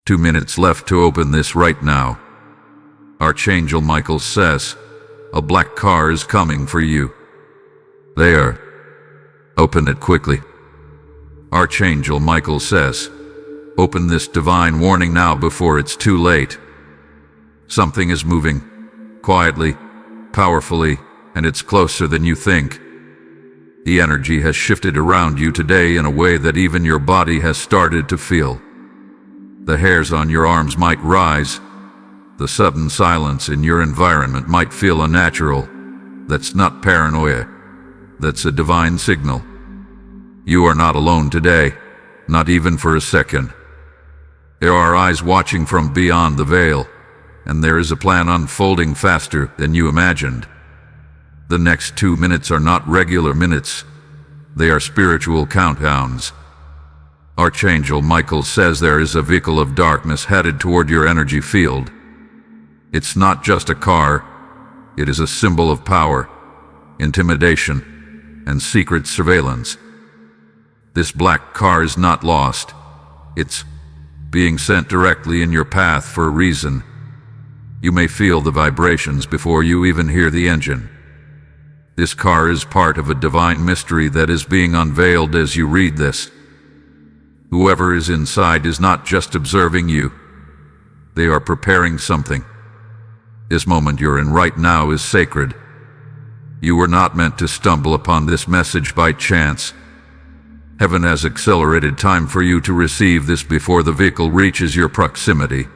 2 minutes left to open this right now. Archangel Michael says, a black car is coming for you. There. Open it quickly. Archangel Michael says, open this divine warning now before it's too late. Something is moving, quietly, powerfully, and it's closer than you think. The energy has shifted around you today in a way that even your body has started to feel. The hairs on your arms might rise. The sudden silence in your environment might feel unnatural. That's not paranoia. That's a divine signal. You are not alone today, not even for a second. There are eyes watching from beyond the veil, and there is a plan unfolding faster than you imagined. The next 2 minutes are not regular minutes. They are spiritual countdowns. Archangel Michael says there is a vehicle of darkness headed toward your energy field. It's not just a car. It is a symbol of power, intimidation, and secret surveillance. This black car is not lost. It's being sent directly in your path for a reason. You may feel the vibrations before you even hear the engine. This car is part of a divine mystery that is being unveiled as you read this. Whoever is inside is not just observing you. They are preparing something. This moment you're in right now is sacred. You were not meant to stumble upon this message by chance. Heaven has accelerated time for you to receive this before the vehicle reaches your proximity.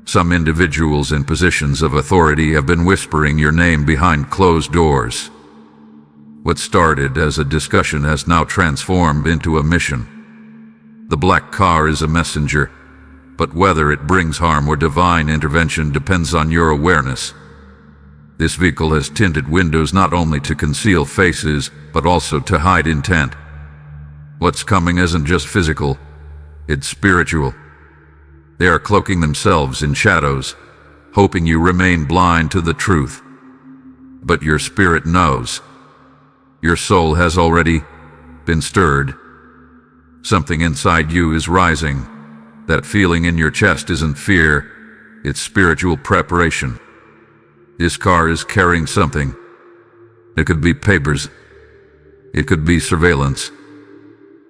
Some individuals in positions of authority have been whispering your name behind closed doors. What started as a discussion has now transformed into a mission. The black car is a messenger, but whether it brings harm or divine intervention depends on your awareness. This vehicle has tinted windows not only to conceal faces, but also to hide intent. What's coming isn't just physical, it's spiritual. They are cloaking themselves in shadows, hoping you remain blind to the truth. But your spirit knows. Your soul has already been stirred. Something inside you is rising. That feeling in your chest isn't fear, it's spiritual preparation. This car is carrying something. It could be papers. It could be surveillance.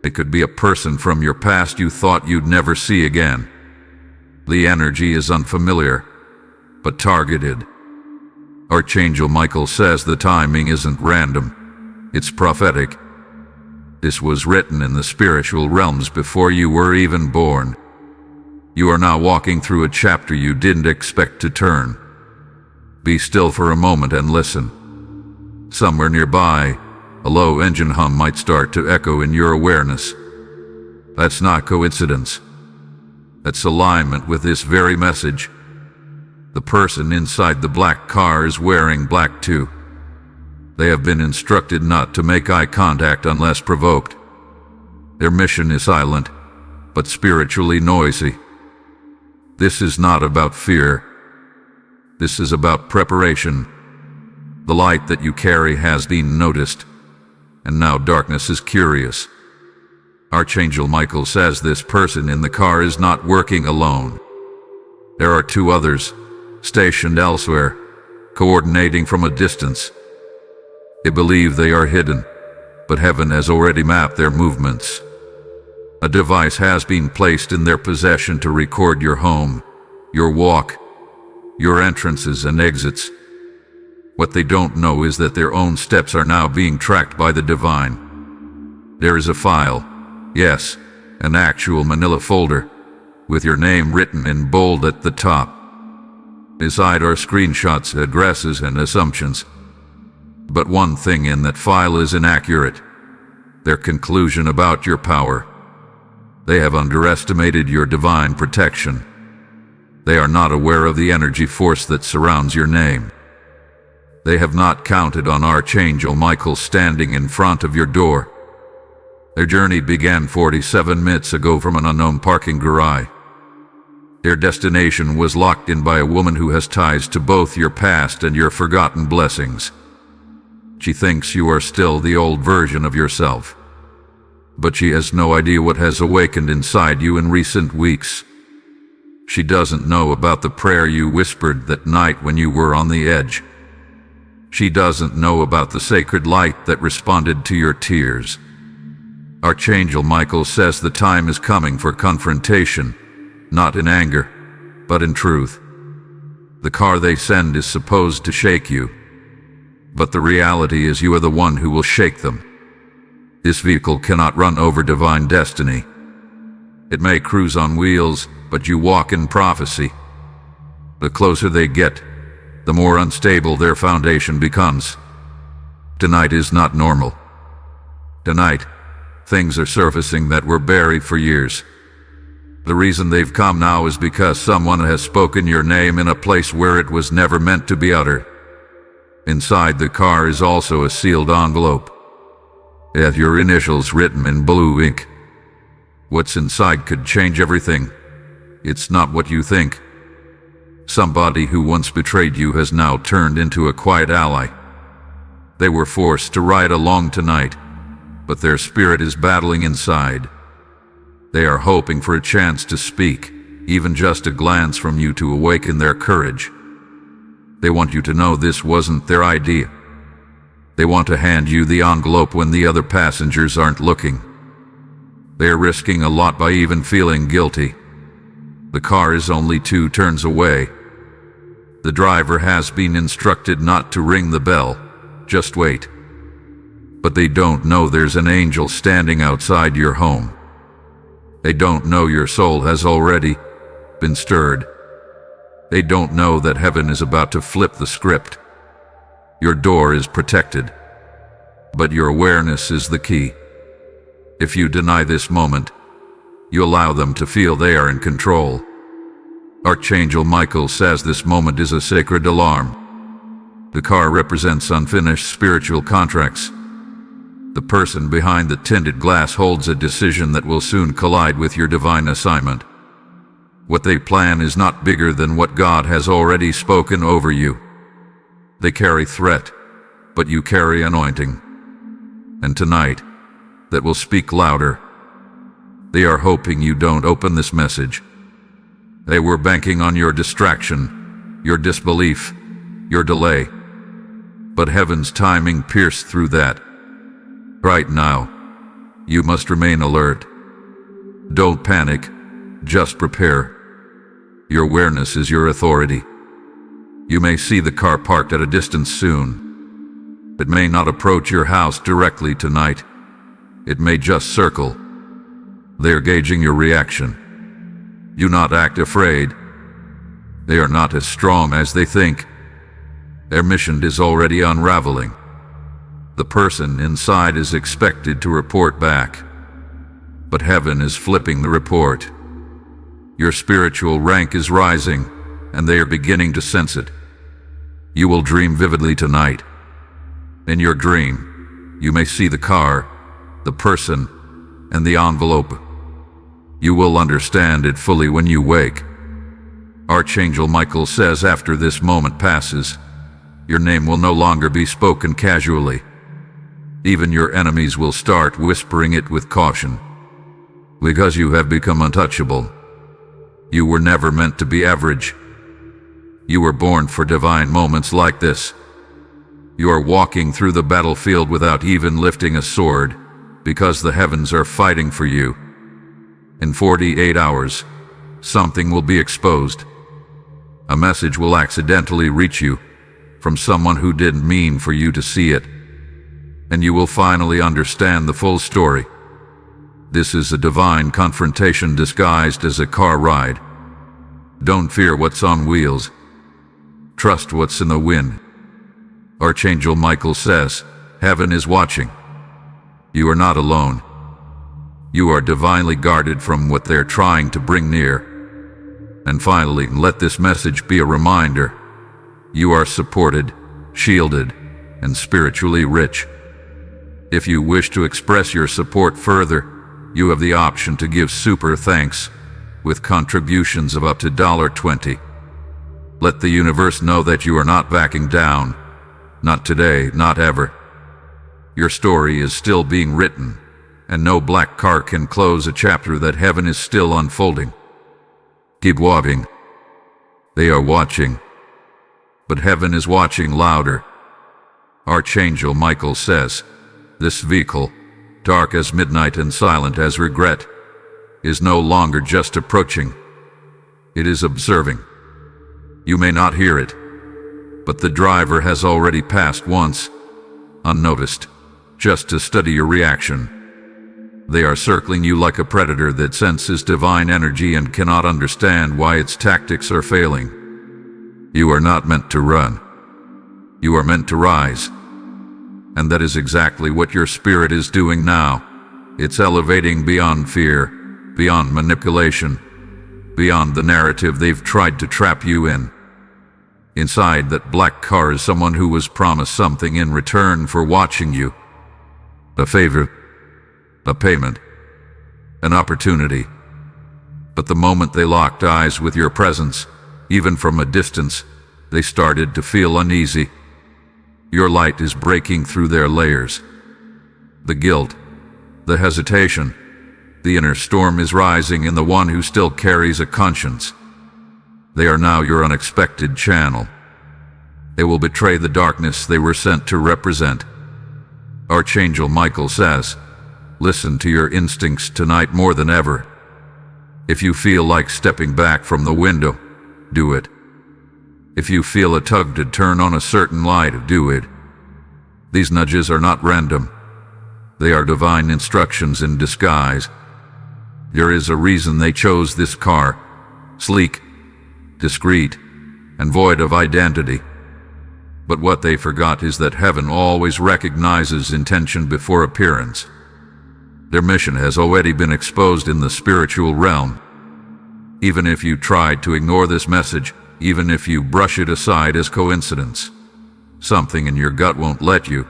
It could be a person from your past you thought you'd never see again. The energy is unfamiliar, but targeted. Archangel Michael says the timing isn't random. It's prophetic. This was written in the spiritual realms before you were even born. You are now walking through a chapter you didn't expect to turn. Be still for a moment and listen. Somewhere nearby, a low engine hum might start to echo in your awareness. That's not coincidence. That's alignment with this very message. The person inside the black car is wearing black too. They have been instructed not to make eye contact unless provoked. Their mission is silent, but spiritually noisy. This is not about fear. This is about preparation. The light that you carry has been noticed, and now darkness is curious. Archangel Michael says this person in the car is not working alone. There are 2 others, stationed elsewhere, coordinating from a distance. They believe they are hidden, but heaven has already mapped their movements. A device has been placed in their possession to record your home, your walk, your entrances and exits. What they don't know is that their own steps are now being tracked by the divine. There is a file, yes, an actual manila folder, with your name written in bold at the top. Beside are screenshots, addresses, and assumptions. But one thing in that file is inaccurate: their conclusion about your power. They have underestimated your divine protection. They are not aware of the energy force that surrounds your name. They have not counted on Archangel Michael standing in front of your door. Their journey began 47 minutes ago from an unknown parking garage. Their destination was locked in by a woman who has ties to both your past and your forgotten blessings. She thinks you are still the old version of yourself, but she has no idea what has awakened inside you in recent weeks. She doesn't know about the prayer you whispered that night when you were on the edge. She doesn't know about the sacred light that responded to your tears. Archangel Michael says the time is coming for confrontation, not in anger, but in truth. The car they send is supposed to shake you, but the reality is you are the one who will shake them. This vehicle cannot run over divine destiny. It may cruise on wheels, but you walk in prophecy. The closer they get, the more unstable their foundation becomes. Tonight is not normal. Tonight, things are surfacing that were buried for years. The reason they've come now is because someone has spoken your name in a place where it was never meant to be uttered. Inside the car is also a sealed envelope. It has your initials written in blue ink. What's inside could change everything. It's not what you think. Somebody who once betrayed you has now turned into a quiet ally. They were forced to ride along tonight, but their spirit is battling inside. They are hoping for a chance to speak, even just a glance from you to awaken their courage. They want you to know this wasn't their idea. They want to hand you the envelope when the other passengers aren't looking. They are risking a lot by even feeling guilty. The car is only 2 turns away. The driver has been instructed not to ring the bell, just wait. But they don't know there's an angel standing outside your home. They don't know your soul has already been stirred. They don't know that heaven is about to flip the script. Your door is protected, but your awareness is the key. If you deny this moment, you allow them to feel they are in control. Archangel Michael says this moment is a sacred alarm. The car represents unfinished spiritual contracts. The person behind the tinted glass holds a decision that will soon collide with your divine assignment. What they plan is not bigger than what God has already spoken over you. They carry threat, but you carry anointing. And tonight, that will speak louder. They are hoping you don't open this message. They were banking on your distraction, your disbelief, your delay. But heaven's timing pierced through that. Right now, you must remain alert. Don't panic, just prepare. Your awareness is your authority. You may see the car parked at a distance soon. It may not approach your house directly tonight. It may just circle. They are gauging your reaction. Do not act afraid. They are not as strong as they think. Their mission is already unraveling. The person inside is expected to report back. But heaven is flipping the report. Your spiritual rank is rising, and they are beginning to sense it. You will dream vividly tonight. In your dream, you may see the car, the person, and the envelope. You will understand it fully when you wake. Archangel Michael says after this moment passes, your name will no longer be spoken casually. Even your enemies will start whispering it with caution. Because you have become untouchable. You were never meant to be average. You were born for divine moments like this. You are walking through the battlefield without even lifting a sword, because the heavens are fighting for you. In 48 hours, something will be exposed. A message will accidentally reach you from someone who didn't mean for you to see it. And you will finally understand the full story. This is a divine confrontation disguised as a car ride. Don't fear what's on wheels. Trust what's in the wind. Archangel Michael says, heaven is watching. You are not alone. You are divinely guarded from what they're trying to bring near. And finally, let this message be a reminder. You are supported, shielded, and spiritually rich. If you wish to express your support further, you have the option to give super thanks with contributions of up to $20. Let the universe know that you are not backing down. Not today, not ever. Your story is still being written, and no black car can close a chapter that heaven is still unfolding. Keep walking. They are watching. But heaven is watching louder. Archangel Michael says, this vehicle, dark as midnight and silent as regret, is no longer just approaching. It is observing. You may not hear it, but the driver has already passed once, unnoticed, just to study your reaction. They are circling you like a predator that senses divine energy and cannot understand why its tactics are failing. You are not meant to run. You are meant to rise. And that is exactly what your spirit is doing now. It's elevating beyond fear, beyond manipulation, beyond the narrative they've tried to trap you in. Inside that black car is someone who was promised something in return for watching you. A favor, a payment, an opportunity. But the moment they locked eyes with your presence, even from a distance, they started to feel uneasy. Your light is breaking through their layers. The guilt, the hesitation, the inner storm is rising in the one who still carries a conscience. They are now your unexpected channel. They will betray the darkness they were sent to represent. Archangel Michael says, listen to your instincts tonight more than ever. If you feel like stepping back from the window, do it. If you feel a tug to turn on a certain light, do it. These nudges are not random. They are divine instructions in disguise. There is a reason they chose this car, sleek, discreet, and void of identity. But what they forgot is that heaven always recognizes intention before appearance. Their mission has already been exposed in the spiritual realm. Even if you tried to ignore this message, even if you brush it aside as coincidence, something in your gut won't let you.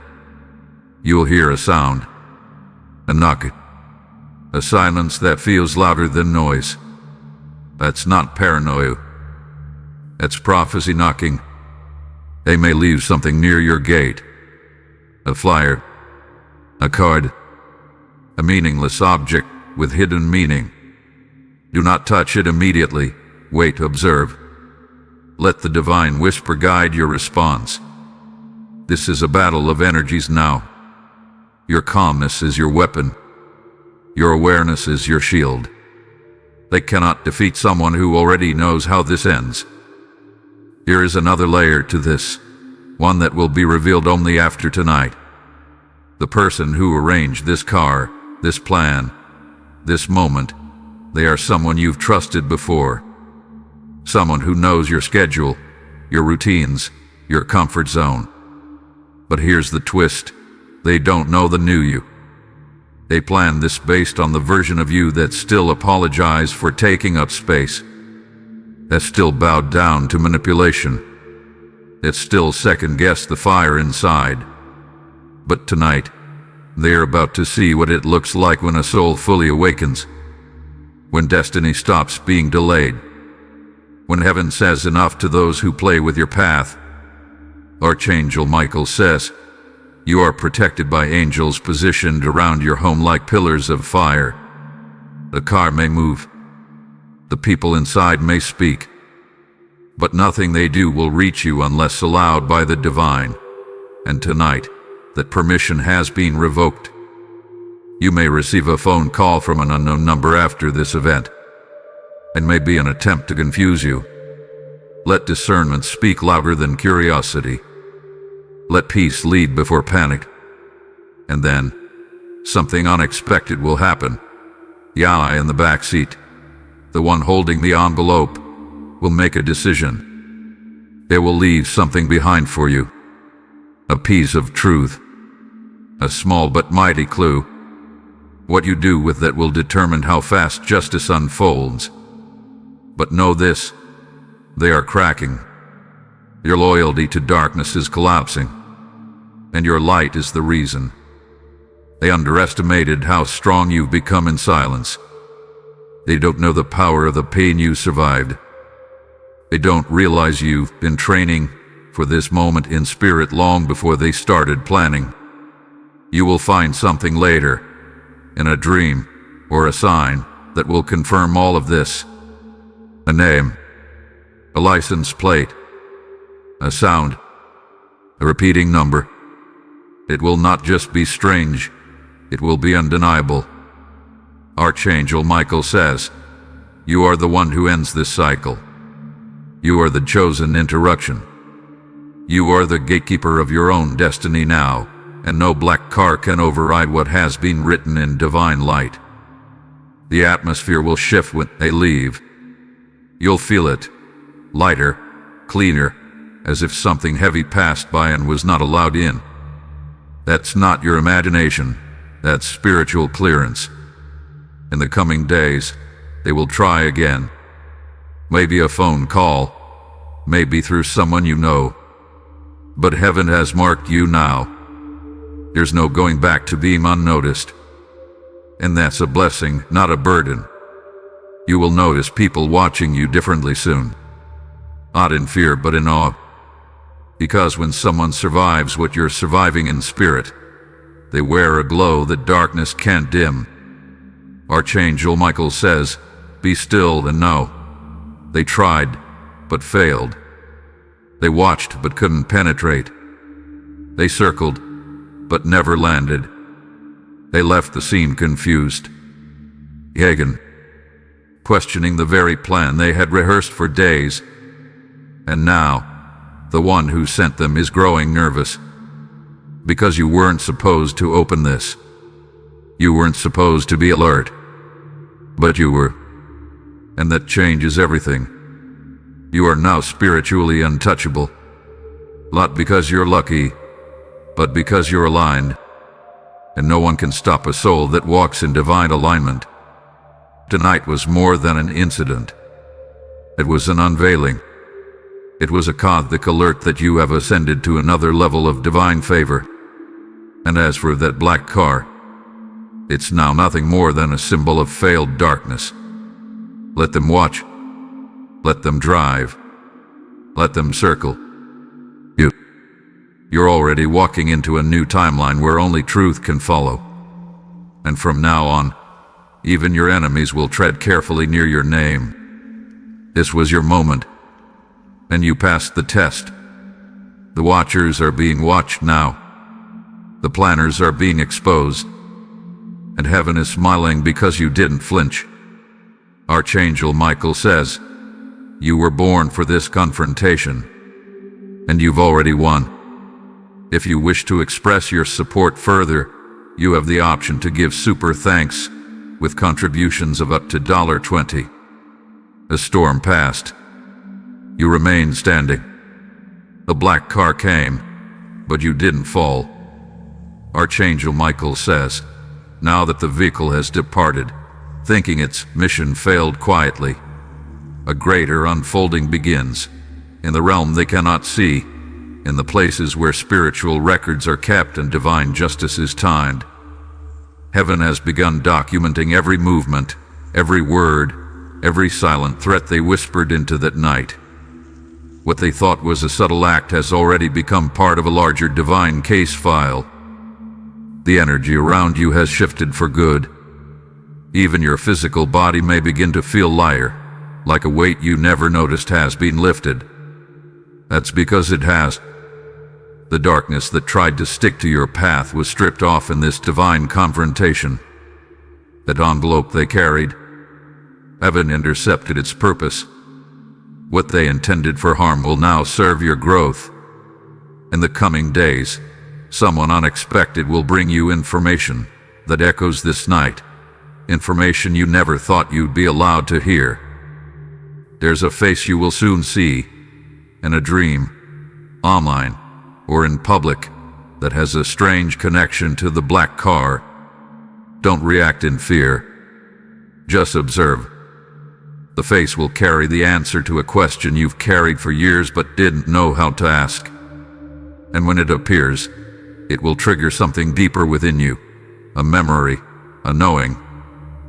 You'll hear a sound, a knock, a silence that feels louder than noise. That's not paranoia. That's prophecy knocking. They may leave something near your gate. A flyer, a card, a meaningless object with hidden meaning. Do not touch it immediately. Wait, observe. Let the divine whisper guide your response. This is a battle of energies now. Your calmness is your weapon. Your awareness is your shield. They cannot defeat someone who already knows how this ends. Here is another layer to this, one that will be revealed only after tonight. The person who arranged this car, this plan, this moment, they are someone you've trusted before. Someone who knows your schedule, your routines, your comfort zone. But here's the twist. They don't know the new you. They planned this based on the version of you that still apologized for taking up space, that still bowed down to manipulation, that still second-guessed the fire inside. But tonight, they're about to see what it looks like when a soul fully awakens, when destiny stops being delayed, when heaven says enough to those who play with your path. Archangel Michael says, you are protected by angels positioned around your home like pillars of fire. The car may move. The people inside may speak. But nothing they do will reach you unless allowed by the divine. And tonight, that permission has been revoked. You may receive a phone call from an unknown number after this event. It may be an attempt to confuse you. Let discernment speak louder than curiosity. Let peace lead before panic. And then, something unexpected will happen. The eye in the back seat, the one holding the envelope, will make a decision. They will leave something behind for you. A piece of truth. A small but mighty clue. What you do with that will determine how fast justice unfolds. But know this, they are cracking. Your loyalty to darkness is collapsing, and your light is the reason. They underestimated how strong you've become in silence. They don't know the power of the pain you survived. They don't realize you've been training for this moment in spirit long before they started planning. You will find something later, in a dream or a sign, that will confirm all of this. A name, a license plate, a sound, a repeating number. It will not just be strange, it will be undeniable. Archangel Michael says, you are the one who ends this cycle. You are the chosen interruption. You are the gatekeeper of your own destiny now, and no black car can override what has been written in divine light. The atmosphere will shift when they leave. You'll feel it, lighter, cleaner, as if something heavy passed by and was not allowed in. That's not your imagination, that's spiritual clearance. In the coming days, they will try again. Maybe a phone call, maybe through someone you know. But heaven has marked you now. There's no going back to being unnoticed. And that's a blessing, not a burden. You will notice people watching you differently soon. Not in fear, but in awe. Because when someone survives what you're surviving in spirit, they wear a glow that darkness can't dim. Archangel Michael says, be still and know. They tried, but failed. They watched, but couldn't penetrate. They circled, but never landed. They left the scene confused. Hagen, questioning the very plan they had rehearsed for days. And now, the one who sent them is growing nervous. Because you weren't supposed to open this. You weren't supposed to be alert. But you were. And that changes everything. You are now spiritually untouchable. Not because you're lucky, but because you're aligned. And no one can stop a soul that walks in divine alignment. Tonight was more than an incident. It was an unveiling. It was a cosmic alert that you have ascended to another level of divine favor. And as for that black car, it's now nothing more than a symbol of failed darkness. Let them watch. Let them drive. Let them circle. You're already walking into a new timeline where only truth can follow. And from now on, even your enemies will tread carefully near your name. This was your moment. And you passed the test. The watchers are being watched now. The planners are being exposed. And heaven is smiling because you didn't flinch. Archangel Michael says, you were born for this confrontation. And you've already won. If you wish to express your support further, you have the option to give super thanks with contributions of up to $20. A storm passed. You remained standing. The black car came, but you didn't fall. Archangel Michael says, now that the vehicle has departed, thinking its mission failed quietly, a greater unfolding begins, in the realm they cannot see, in the places where spiritual records are kept and divine justice is timed. Heaven has begun documenting every movement, every word, every silent threat they whispered into that night. What they thought was a subtle act has already become part of a larger divine case file. The energy around you has shifted for good. Even your physical body may begin to feel lighter, like a weight you never noticed has been lifted. That's because it has. The darkness that tried to stick to your path was stripped off in this divine confrontation. That envelope they carried, heaven intercepted its purpose. What they intended for harm will now serve your growth. In the coming days, someone unexpected will bring you information that echoes this night. Information you never thought you'd be allowed to hear. There's a face you will soon see, in a dream, online, or in public, that has a strange connection to the black car. Don't react in fear. Just observe. The face will carry the answer to a question you've carried for years but didn't know how to ask. And when it appears, it will trigger something deeper within you. A memory, a knowing,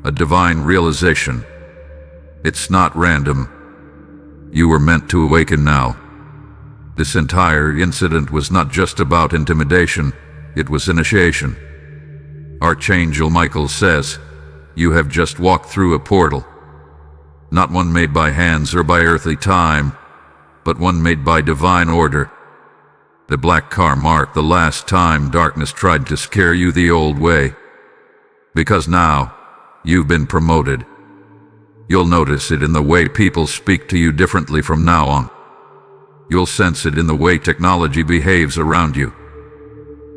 a divine realization. It's not random. You were meant to awaken now. This entire incident was not just about intimidation, it was initiation. Archangel Michael says, you have just walked through a portal. not one made by hands or by earthly time, but one made by divine order. The black car marked the last time darkness tried to scare you the old way. Because now, you've been promoted. You'll notice it in the way people speak to you differently from now on. You'll sense it in the way technology behaves around you.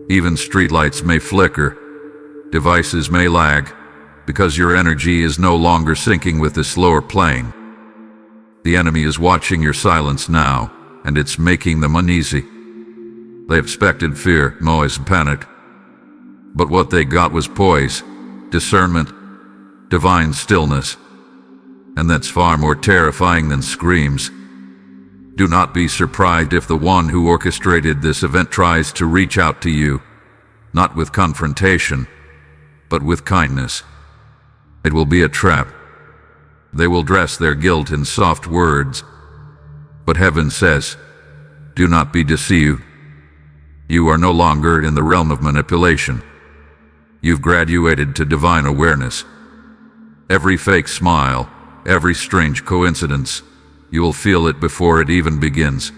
Even streetlights may flicker, devices may lag, because your energy is no longer syncing with this lower plane. The enemy is watching your silence now, and it's making them uneasy. They expected fear, noise, and panic. But what they got was poise, discernment, divine stillness. And that's far more terrifying than screams. Do not be surprised if the one who orchestrated this event tries to reach out to you, not with confrontation, but with kindness. It will be a trap. They will dress their guilt in soft words. But heaven says, do not be deceived. You are no longer in the realm of manipulation. You've graduated to divine awareness. Every fake smile, every strange coincidence, you will feel it before it even begins.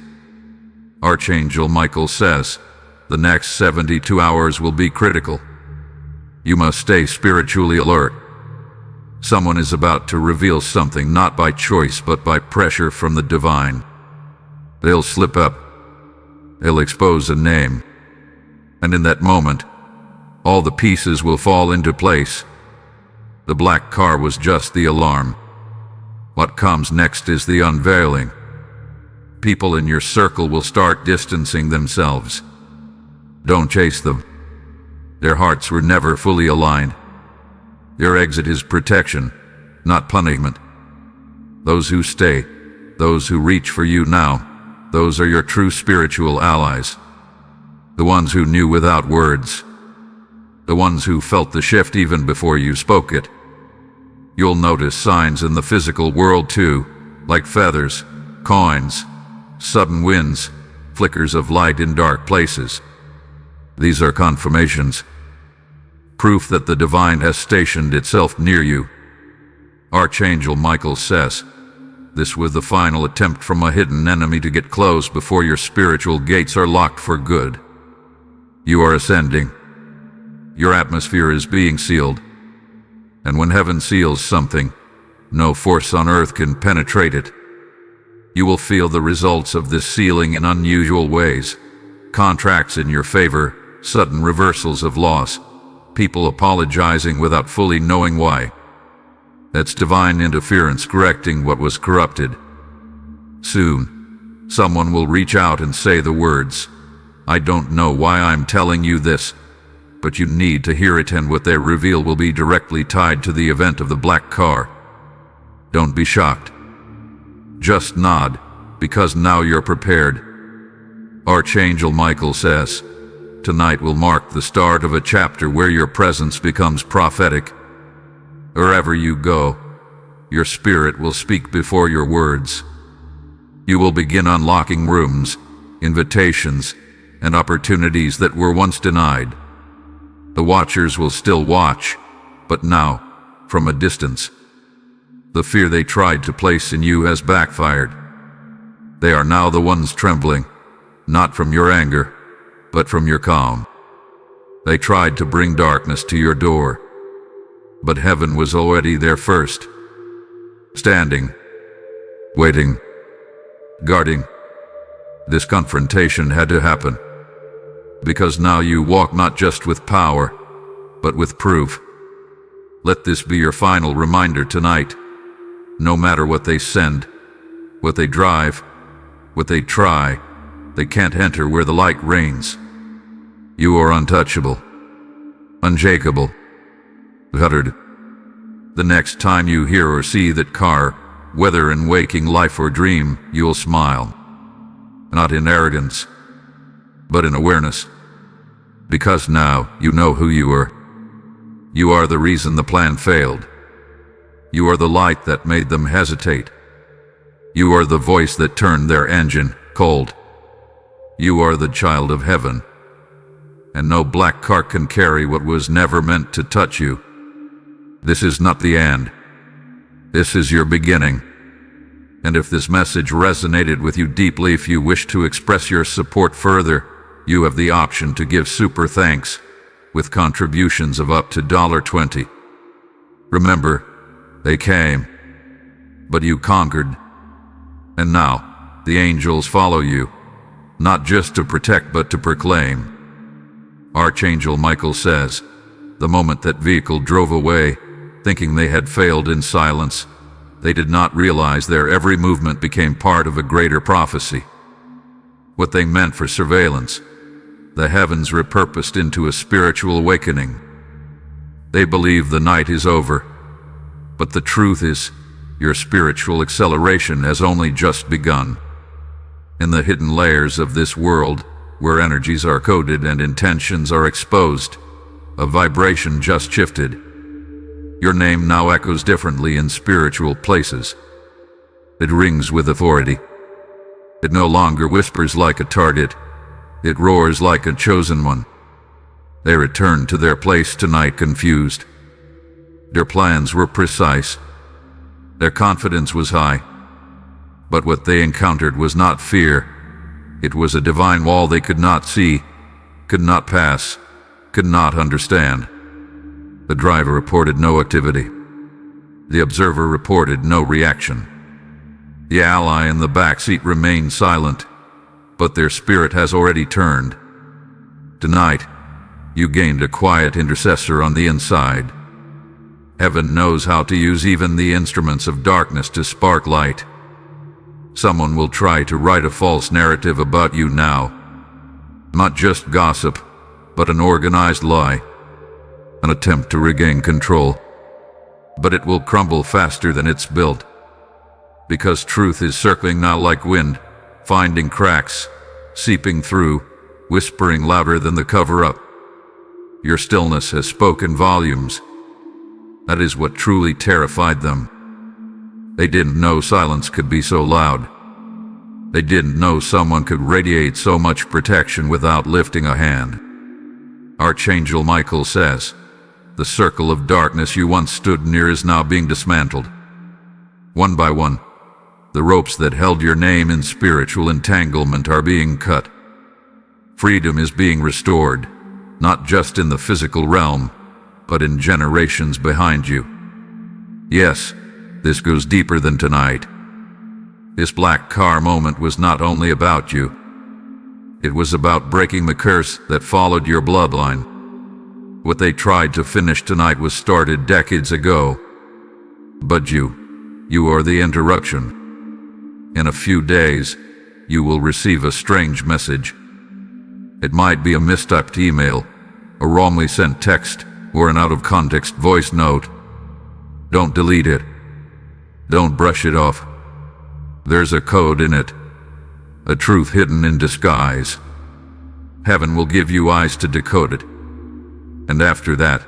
Archangel Michael says, the next 72 hours will be critical. You must stay spiritually alert. Someone is about to reveal something not by choice but by pressure from the divine. They'll slip up. They'll expose a name. And in that moment, all the pieces will fall into place. The black car was just the alarm. What comes next is the unveiling. People in your circle will start distancing themselves. Don't chase them. Their hearts were never fully aligned. Your exit is protection, not punishment. Those who stay, those who reach for you now, those are your true spiritual allies. The ones who knew without words. The ones who felt the shift even before you spoke it. You'll notice signs in the physical world too, like feathers, coins, sudden winds, flickers of light in dark places. These are confirmations. Proof that the divine has stationed itself near you. Archangel Michael says, this was the final attempt from a hidden enemy to get close before your spiritual gates are locked for good. You are ascending. Your atmosphere is being sealed. And when heaven seals something, no force on earth can penetrate it. You will feel the results of this sealing in unusual ways. Contracts in your favor, sudden reversals of loss, people apologizing without fully knowing why. That's divine interference correcting what was corrupted. Soon, someone will reach out and say the words, I don't know why I'm telling you this, but you need to hear it, and what they reveal will be directly tied to the event of the black car. Don't be shocked. Just nod, because now you're prepared. Archangel Michael says, tonight will mark the start of a chapter where your presence becomes prophetic. Wherever you go, your spirit will speak before your words. You will begin unlocking rooms, invitations, and opportunities that were once denied. The watchers will still watch, but now, from a distance. The fear they tried to place in you has backfired. They are now the ones trembling, not from your anger, but from your calm. They tried to bring darkness to your door, but heaven was already there first. Standing, waiting, guarding. This confrontation had to happen. Because now you walk not just with power, but with proof. Let this be your final reminder tonight. No matter what they send, what they drive, what they try, they can't enter where the light reigns. You are untouchable, unshakable, uttered. The next time you hear or see that car, whether in waking life or dream, you'll smile. Not in arrogance, but in awareness. Because now you know who you are. You are the reason the plan failed. You are the light that made them hesitate. You are the voice that turned their engine cold. You are the child of heaven. And no black cart can carry what was never meant to touch you. This is not the end. This is your beginning. And if this message resonated with you deeply, if you wish to express your support further, you have the option to give super thanks with contributions of up to $20. Remember, they came, but you conquered. And now, the angels follow you, not just to protect but to proclaim. Archangel Michael says, the moment that vehicle drove away, thinking they had failed in silence, they did not realize their every movement became part of a greater prophecy. What they meant for surveillance, the heavens repurposed into a spiritual awakening. They believe the night is over, but the truth is, your spiritual acceleration has only just begun. In the hidden layers of this world, where energies are coded and intentions are exposed, a vibration just shifted. Your name now echoes differently in spiritual places. It rings with authority. It no longer whispers like a target. It roars like a chosen one. They returned to their place tonight confused. Their plans were precise. Their confidence was high. But what they encountered was not fear. It was a divine wall they could not see, could not pass, could not understand. The driver reported no activity. The observer reported no reaction. The ally in the back seat remained silent, but their spirit has already turned. Tonight, you gained a quiet intercessor on the inside. Heaven knows how to use even the instruments of darkness to spark light. Someone will try to write a false narrative about you now. Not just gossip, but an organized lie. An attempt to regain control. But it will crumble faster than it's built. Because truth is circling now like wind, finding cracks, seeping through, whispering louder than the cover-up. Your stillness has spoken volumes. That is what truly terrified them. They didn't know silence could be so loud. They didn't know someone could radiate so much protection without lifting a hand. Archangel Michael says, the circle of darkness you once stood near is now being dismantled. One by one, the ropes that held your name in spiritual entanglement are being cut. Freedom is being restored, not just in the physical realm, but in generations behind you. Yes, this goes deeper than tonight. This black car moment was not only about you. It was about breaking the curse that followed your bloodline. What they tried to finish tonight was started decades ago. But you are the interruption. In a few days, you will receive a strange message. It might be a mistyped email, a wrongly sent text, or an out-of-context voice note. Don't delete it. Don't brush it off. There's a code in it, a truth hidden in disguise. Heaven will give you eyes to decode it. And after that,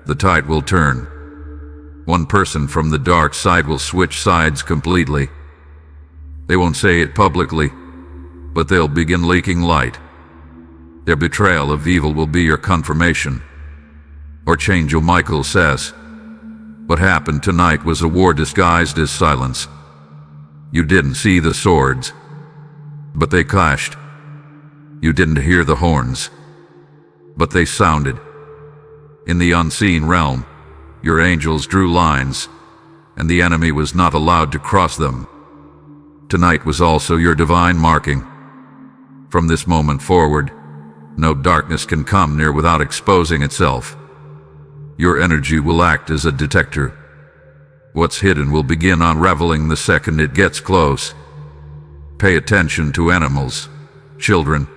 the tide will turn. One person from the dark side will switch sides completely. They won't say it publicly, but they'll begin leaking light. Their betrayal of evil will be your confirmation. Archangel Michael says, what happened tonight was a war disguised as silence. You didn't see the swords, but they clashed. You didn't hear the horns, but they sounded. In the unseen realm, your angels drew lines, and the enemy was not allowed to cross them. Tonight was also your divine marking. From this moment forward, no darkness can come near without exposing itself. Your energy will act as a detector. What's hidden will begin unraveling the second it gets close. Pay attention to animals, children,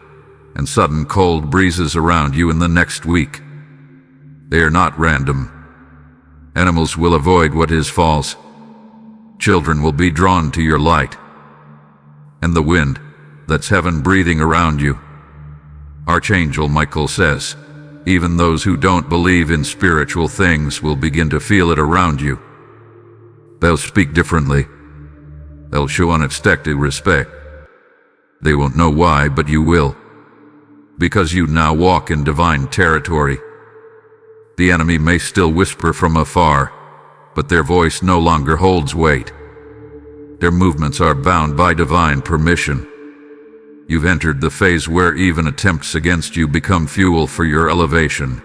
and sudden cold breezes around you in the next week. They are not random. Animals will avoid what is false. Children will be drawn to your light. And the wind, that's heaven breathing around you. Archangel Michael says, even those who don't believe in spiritual things will begin to feel it around you. They'll speak differently. They'll show unexpected respect. They won't know why, but you will. Because you now walk in divine territory. The enemy may still whisper from afar, but their voice no longer holds weight. Their movements are bound by divine permission. You've entered the phase where even attempts against you become fuel for your elevation.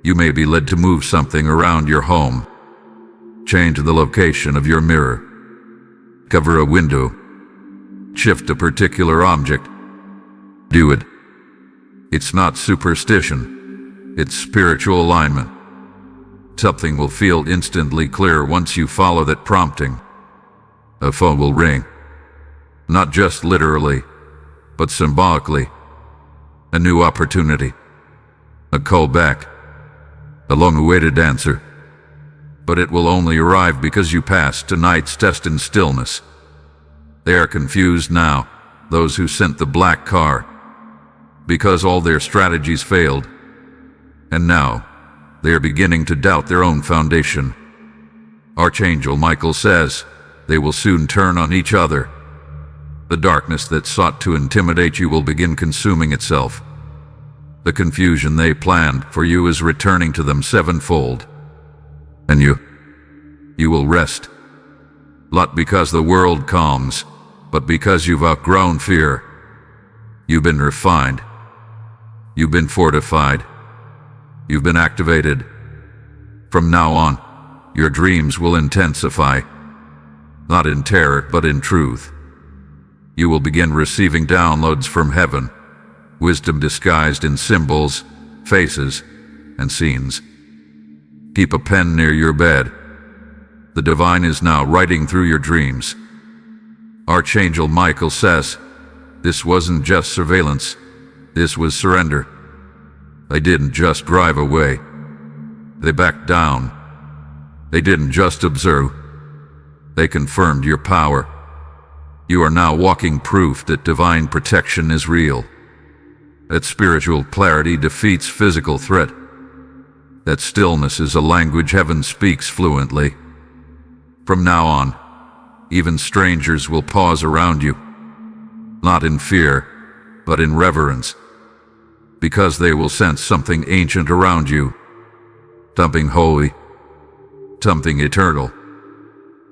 You may be led to move something around your home. Change the location of your mirror. Cover a window. Shift a particular object. Do it. It's not superstition. It's spiritual alignment. Something will feel instantly clear once you follow that prompting. A phone will ring. Not just literally, but symbolically. A new opportunity. A call back. A long-awaited answer. But it will only arrive because you passed tonight's test in stillness. They are confused now, those who sent the black car, because all their strategies failed. And now, they are beginning to doubt their own foundation. Archangel Michael says they will soon turn on each other. The darkness that sought to intimidate you will begin consuming itself. The confusion they planned for you is returning to them sevenfold. And you will rest. Not because the world calms, but because you've outgrown fear. You've been refined. You've been fortified. You've been activated. From now on, your dreams will intensify. Not in terror, but in truth. You will begin receiving downloads from heaven, wisdom disguised in symbols, faces, and scenes. Keep a pen near your bed. The divine is now writing through your dreams. Archangel Michael says, this wasn't just surveillance, this was surrender. They didn't just drive away. They backed down. They didn't just observe. They confirmed your power. You are now walking proof that divine protection is real. That spiritual clarity defeats physical threat. That stillness is a language heaven speaks fluently. From now on, even strangers will pause around you, not in fear, but in reverence, because they will sense something ancient around you, something holy, something eternal,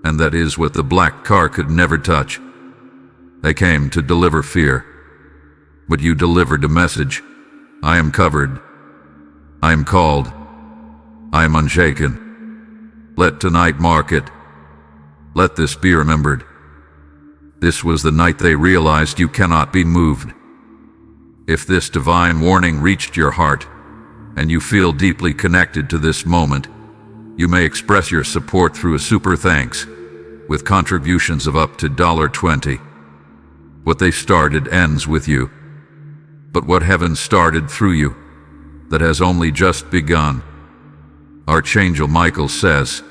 and that is what the black car could never touch. They came to deliver fear, but you delivered a message. I am covered. I am called. I am unshaken. Let tonight mark it. Let this be remembered. This was the night they realized you cannot be moved. If this divine warning reached your heart, and you feel deeply connected to this moment, you may express your support through a super thanks, with contributions of up to $20. What they started ends with you. But what heaven started through you, that has only just begun. Archangel Michael says,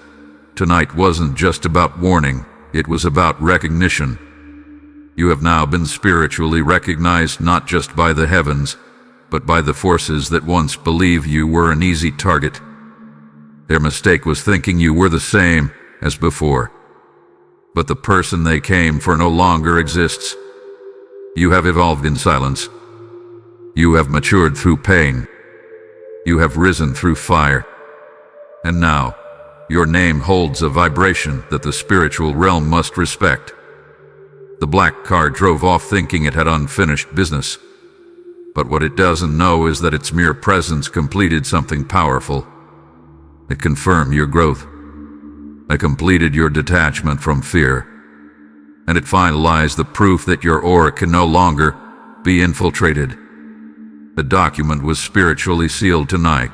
tonight wasn't just about warning, it was about recognition. You have now been spiritually recognized not just by the heavens, but by the forces that once believed you were an easy target. Their mistake was thinking you were the same as before. But the person they came for no longer exists. You have evolved in silence. You have matured through pain. You have risen through fire. And now, your name holds a vibration that the spiritual realm must respect. The black car drove off thinking it had unfinished business. But what it doesn't know is that its mere presence completed something powerful. It confirmed your growth. It completed your detachment from fear. And it finalized the proof that your aura can no longer be infiltrated. The document was spiritually sealed tonight.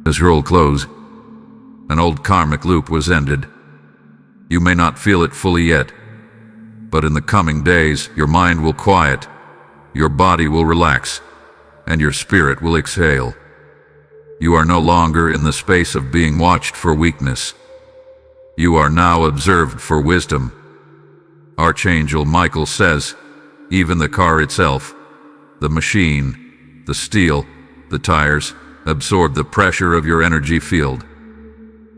As roll closed, an old karmic loop was ended. You may not feel it fully yet, but in the coming days, your mind will quiet, your body will relax, and your spirit will exhale. You are no longer in the space of being watched for weakness. You are now observed for wisdom. Archangel Michael says, even the car itself, the machine, the steel, the tires, absorb the pressure of your energy field.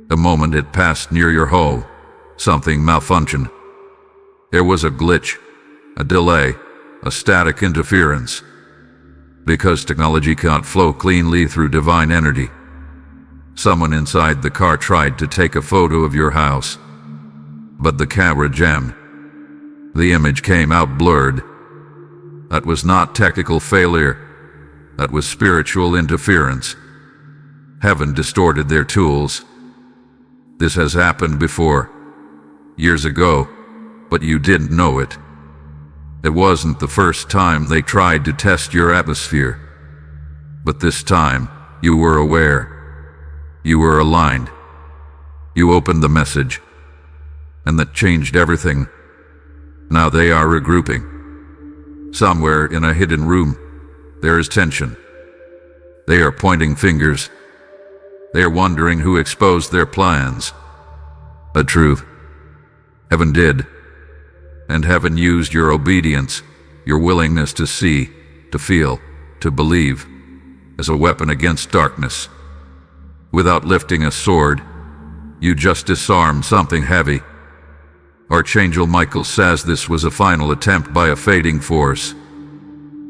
The moment it passed near your hoe, something malfunctioned. There was a glitch, a delay, a static interference. Because technology can't flow cleanly through divine energy. Someone inside the car tried to take a photo of your house. But the camera jammed. The image came out blurred. That was not technical failure. That was spiritual interference. Heaven distorted their tools. This has happened before, years ago, but you didn't know it. It wasn't the first time they tried to test your atmosphere. But this time, you were aware. You were aligned. You opened the message. And that changed everything. Now they are regrouping. Somewhere in a hidden room, there is tension. They are pointing fingers. They are wondering who exposed their plans. A truth. Heaven did. And heaven used your obedience, your willingness to see, to feel, to believe, as a weapon against darkness. Without lifting a sword, you just disarmed something heavy. Archangel Michael says this was a final attempt by a fading force,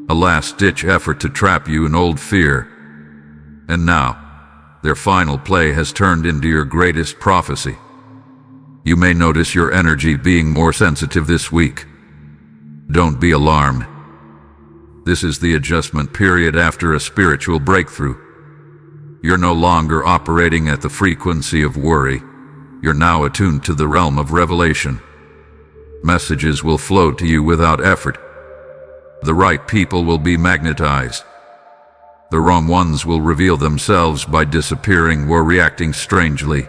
a last-ditch effort to trap you in old fear. And now, their final play has turned into your greatest prophecy. You may notice your energy being more sensitive this week. Don't be alarmed. This is the adjustment period after a spiritual breakthrough. You're no longer operating at the frequency of worry. You're now attuned to the realm of revelation. Messages will flow to you without effort. The right people will be magnetized. The wrong ones will reveal themselves by disappearing or reacting strangely.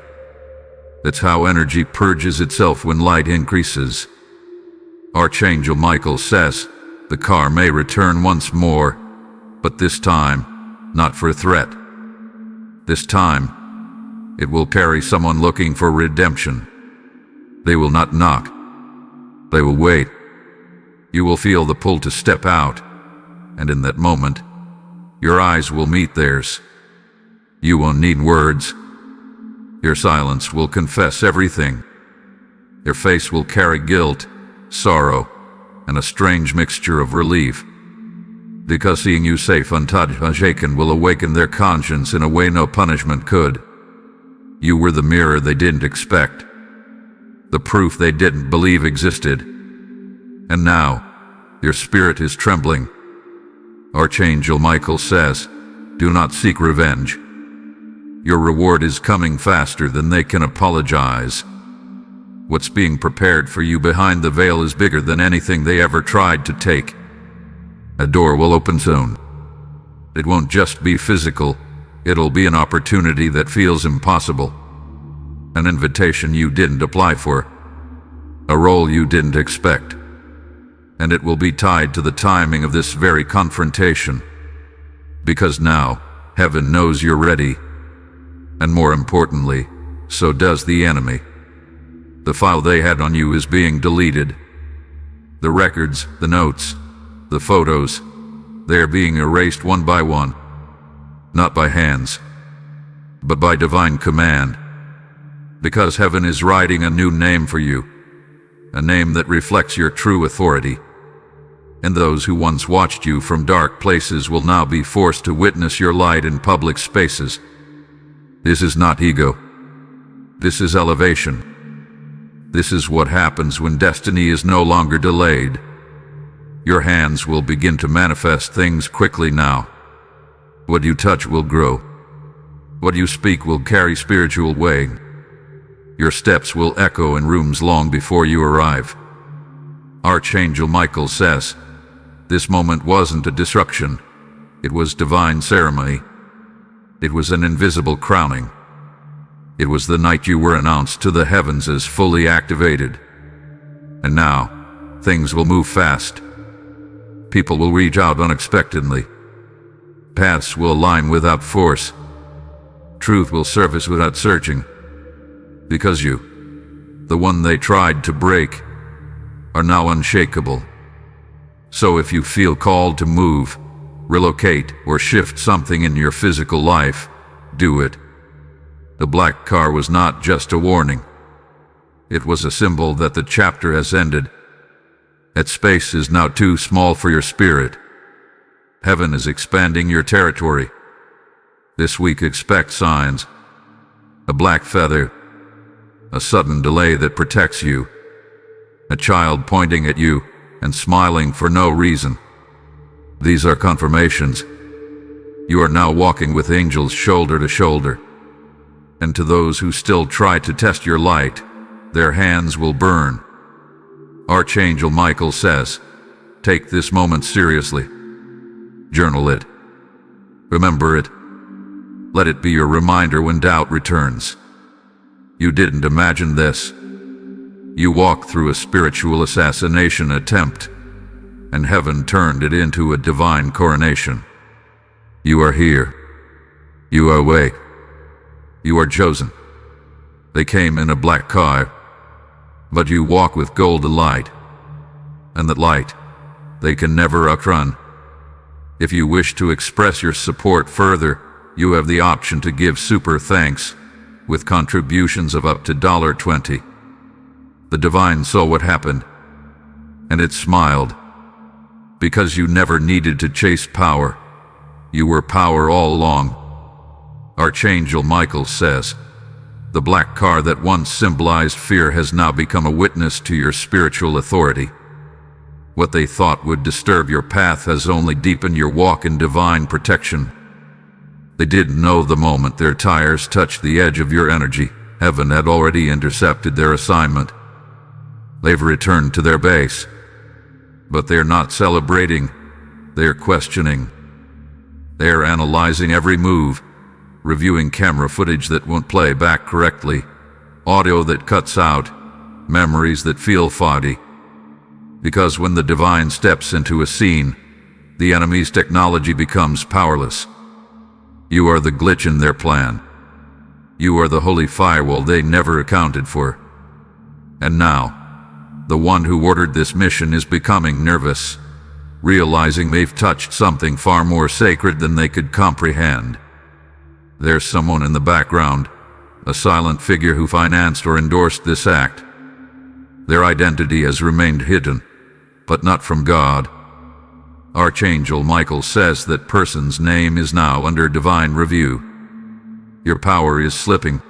That's how energy purges itself when light increases. Archangel Michael says, the car may return once more, but this time, not for a threat. This time, it will carry someone looking for redemption. They will not knock. They will wait. You will feel the pull to step out, and in that moment, your eyes will meet theirs. You won't need words. Your silence will confess everything. Your face will carry guilt, sorrow, and a strange mixture of relief. Because seeing you safe, untouched, unshaken will awaken their conscience in a way no punishment could. You were the mirror they didn't expect. The proof they didn't believe existed. And now, your spirit is trembling. Archangel Michael says, do not seek revenge. Your reward is coming faster than they can apologize. What's being prepared for you behind the veil is bigger than anything they ever tried to take. A door will open soon. It won't just be physical, it'll be an opportunity that feels impossible. An invitation you didn't apply for. A role you didn't expect. And it will be tied to the timing of this very confrontation. Because now, heaven knows you're ready. And more importantly, so does the enemy. The file they had on you is being deleted. The records, the notes, the photos, they are being erased one by one. Not by hands, but by divine command. Because heaven is writing a new name for you. A name that reflects your true authority. And those who once watched you from dark places will now be forced to witness your light in public spaces. This is not ego. This is elevation. This is what happens when destiny is no longer delayed. Your hands will begin to manifest things quickly now. What you touch will grow. What you speak will carry spiritual weight. Your steps will echo in rooms long before you arrive. Archangel Michael says, this moment wasn't a disruption. It was divine ceremony. It was an invisible crowning. It was the night you were announced to the heavens as fully activated. And now, things will move fast. People will reach out unexpectedly. Paths will align without force. Truth will surface without searching. Because you, the one they tried to break, are now unshakable. So if you feel called to move, relocate, or shift something in your physical life, do it. The black car was not just a warning. It was a symbol that the chapter has ended. That space is now too small for your spirit. Heaven is expanding your territory. This week expect signs. A black feather. a sudden delay that protects you, a child pointing at you and smiling for no reason. These are confirmations. You are now walking with angels shoulder to shoulder. And to those who still try to test your light, their hands will burn. Archangel Michael says, take this moment seriously. Journal it. Remember it. Let it be your reminder when doubt returns. You didn't imagine this. You walked through a spiritual assassination attempt, and heaven turned it into a divine coronation. You are here. You are awake. You are chosen. They came in a black car, but you walk with golden light, and that light they can never outrun. If you wish to express your support further, you have the option to give super thanks with contributions of up to $20. The divine saw what happened, and it smiled. Because you never needed to chase power. You were power all along. Archangel Michael says, the black car that once symbolized fear has now become a witness to your spiritual authority. What they thought would disturb your path has only deepened your walk in divine protection. They didn't know the moment their tires touched the edge of your energy, heaven had already intercepted their assignment. They've returned to their base. But they're not celebrating, they're questioning. They're analyzing every move, reviewing camera footage that won't play back correctly, audio that cuts out, memories that feel foggy. Because when the divine steps into a scene, the enemy's technology becomes powerless. You are the glitch in their plan. You are the holy firewall they never accounted for. And now, the one who ordered this mission is becoming nervous, realizing they've touched something far more sacred than they could comprehend. There's someone in the background, a silent figure who financed or endorsed this act. Their identity has remained hidden, but not from God. Archangel Michael says that person's name is now under divine review. Your power is slipping.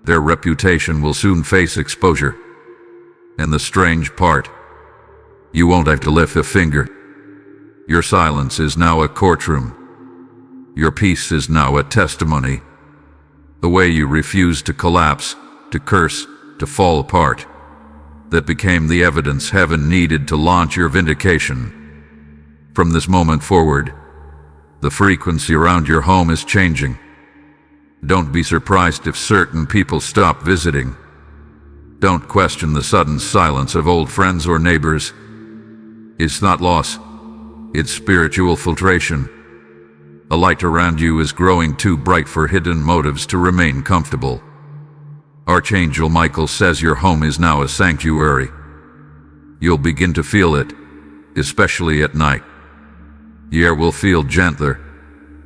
Their reputation will soon face exposure. And the strange part, you won't have to lift a finger. Your silence is now a courtroom. Your peace is now a testimony. The way you refused to collapse, to curse, to fall apart, that became the evidence heaven needed to launch your vindication. From this moment forward, the frequency around your home is changing. Don't be surprised if certain people stop visiting. Don't question the sudden silence of old friends or neighbors. It's not loss, it's spiritual filtration. A light around you is growing too bright for hidden motives to remain comfortable. Archangel Michael says your home is now a sanctuary. You'll begin to feel it, especially at night. The air will feel gentler,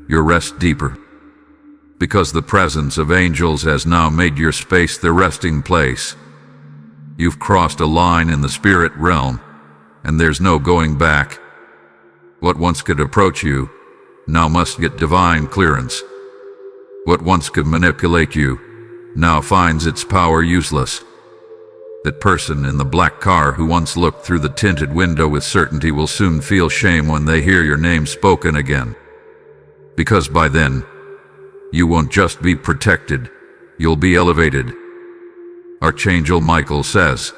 your rest deeper. Because the presence of angels has now made your space the resting place. You've crossed a line in the spirit realm, and there's no going back. What once could approach you, now must get divine clearance. What once could manipulate you, now finds its power useless. That person in the black car who once looked through the tinted window with certainty will soon feel shame when they hear your name spoken again. Because by then, you won't just be protected, you'll be elevated. Archangel Michael says,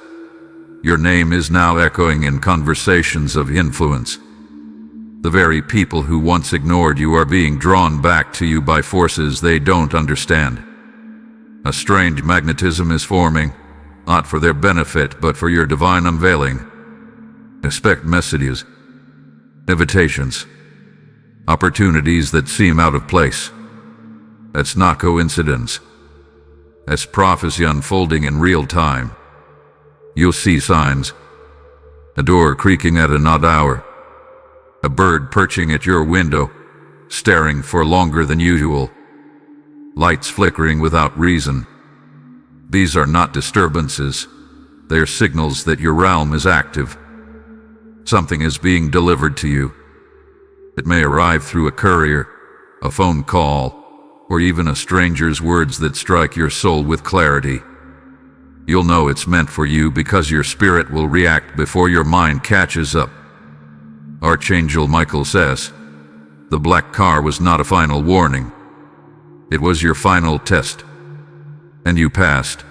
your name is now echoing in conversations of influence. The very people who once ignored you are being drawn back to you by forces they don't understand. A strange magnetism is forming, not for their benefit but for your divine unveiling. Expect messages, invitations, opportunities that seem out of place. That's not coincidence. That's prophecy unfolding in real time. You'll see signs. A door creaking at an odd hour. A bird perching at your window, staring for longer than usual. Lights flickering without reason. These are not disturbances. They are signals that your realm is active. Something is being delivered to you. It may arrive through a courier, a phone call, or even a stranger's words that strike your soul with clarity. You'll know it's meant for you because your spirit will react before your mind catches up. Archangel Michael says, the black car was not a final warning. It was your final test. And you passed.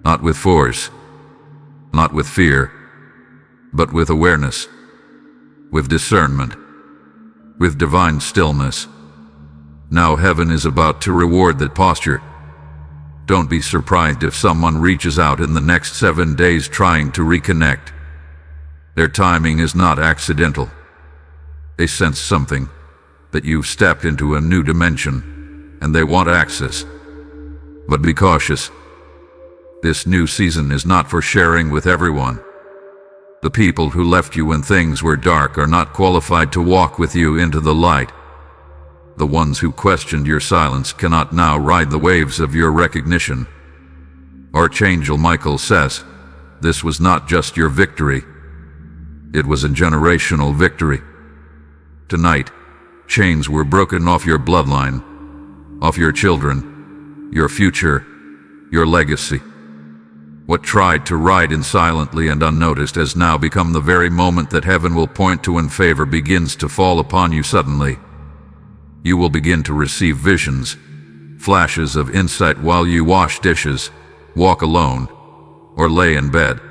Not with force, not with fear, but with awareness, with discernment, with divine stillness. Now heaven is about to reward that posture. Don't be surprised if someone reaches out in the next 7 days trying to reconnect. Their timing is not accidental. They sense something, that you've stepped into a new dimension, and they want access. But be cautious. This new season is not for sharing with everyone. The people who left you when things were dark are not qualified to walk with you into the light. The ones who questioned your silence cannot now ride the waves of your recognition. Archangel Michael says, this was not just your victory. It was a generational victory. Tonight, chains were broken off your bloodline, off your children, your future, your legacy. What tried to ride in silently and unnoticed has now become the very moment that heaven will point to when favor begins to fall upon you suddenly. You will begin to receive visions, flashes of insight while you wash dishes, walk alone, or lay in bed.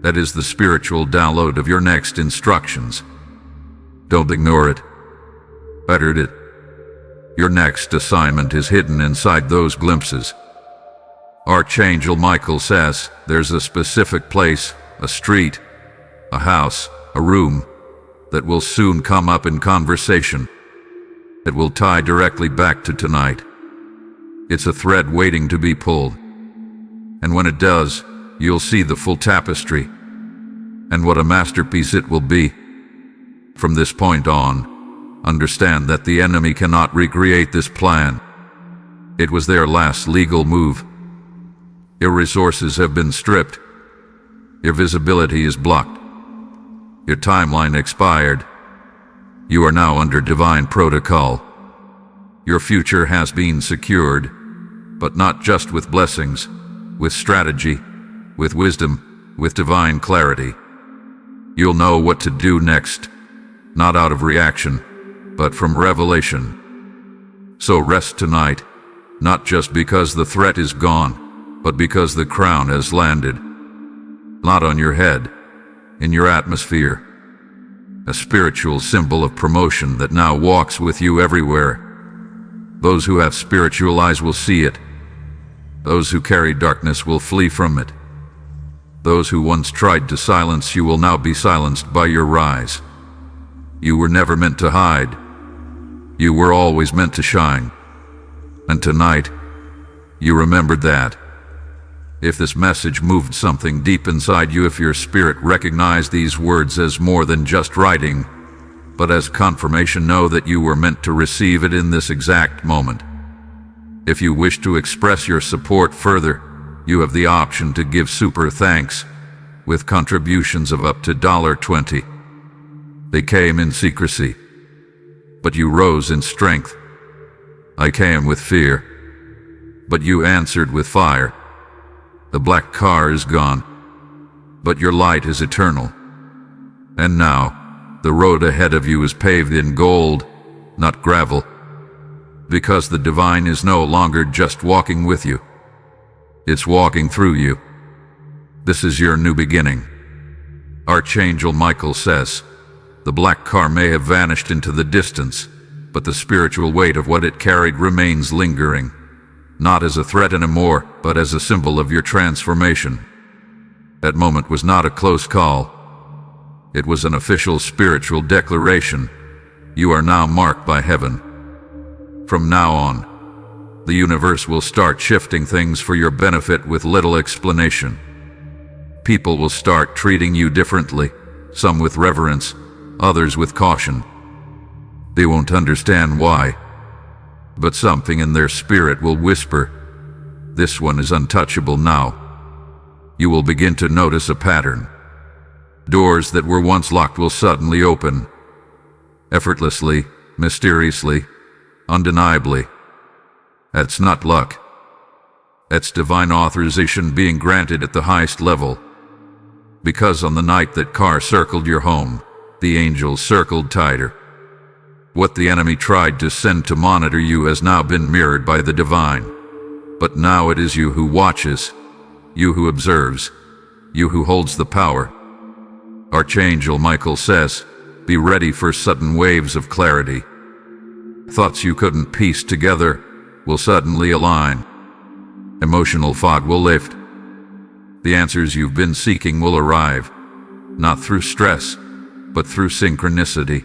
That is the spiritual download of your next instructions. Don't ignore it. Utter it. Your next assignment is hidden inside those glimpses. Archangel Michael says there's a specific place, a street, a house, a room, that will soon come up in conversation. It will tie directly back to tonight. It's a thread waiting to be pulled. And when it does, you'll see the full tapestry. And what a masterpiece it will be. From this point on, understand that the enemy cannot recreate this plan. It was their last legal move. Your resources have been stripped. Your visibility is blocked. Your timeline expired. You are now under divine protocol. Your future has been secured, but not just with blessings, with strategy, with wisdom, with divine clarity. You'll know what to do next, not out of reaction, but from revelation. So rest tonight, not just because the threat is gone, but because the crown has landed. Not on your head, in your atmosphere. A spiritual symbol of promotion that now walks with you everywhere. Those who have spiritual eyes will see it. Those who carry darkness will flee from it. Those who once tried to silence you will now be silenced by your rise. You were never meant to hide. You were always meant to shine. And tonight, you remembered that. If this message moved something deep inside you, if your spirit recognized these words as more than just writing, but as confirmation, know that you were meant to receive it in this exact moment. If you wish to express your support further, you have the option to give super thanks, with contributions of up to $20. They came in secrecy, but you rose in strength. I came with fear, but you answered with fire. The black car is gone, but your light is eternal. And now, the road ahead of you is paved in gold, not gravel, because the divine is no longer just walking with you. It's walking through you. This is your new beginning. Archangel Michael says, the black car may have vanished into the distance, but the spiritual weight of what it carried remains lingering. Not as a threat anymore, but as a symbol of your transformation. That moment was not a close call. It was an official spiritual declaration. You are now marked by heaven. From now on, the universe will start shifting things for your benefit with little explanation. People will start treating you differently, some with reverence, others with caution. They won't understand why, but something in their spirit will whisper, this one is untouchable now. You will begin to notice a pattern. Doors that were once locked will suddenly open. Effortlessly, mysteriously, undeniably. That's not luck. That's divine authorization being granted at the highest level. Because on the night that car circled your home, the angels circled tighter. What the enemy tried to send to monitor you has now been mirrored by the divine. But now it is you who watches, you who observes, you who holds the power. Archangel Michael says, be ready for sudden waves of clarity. Thoughts you couldn't piece together will suddenly align. Emotional fog will lift. The answers you've been seeking will arrive, not through stress, but through synchronicity.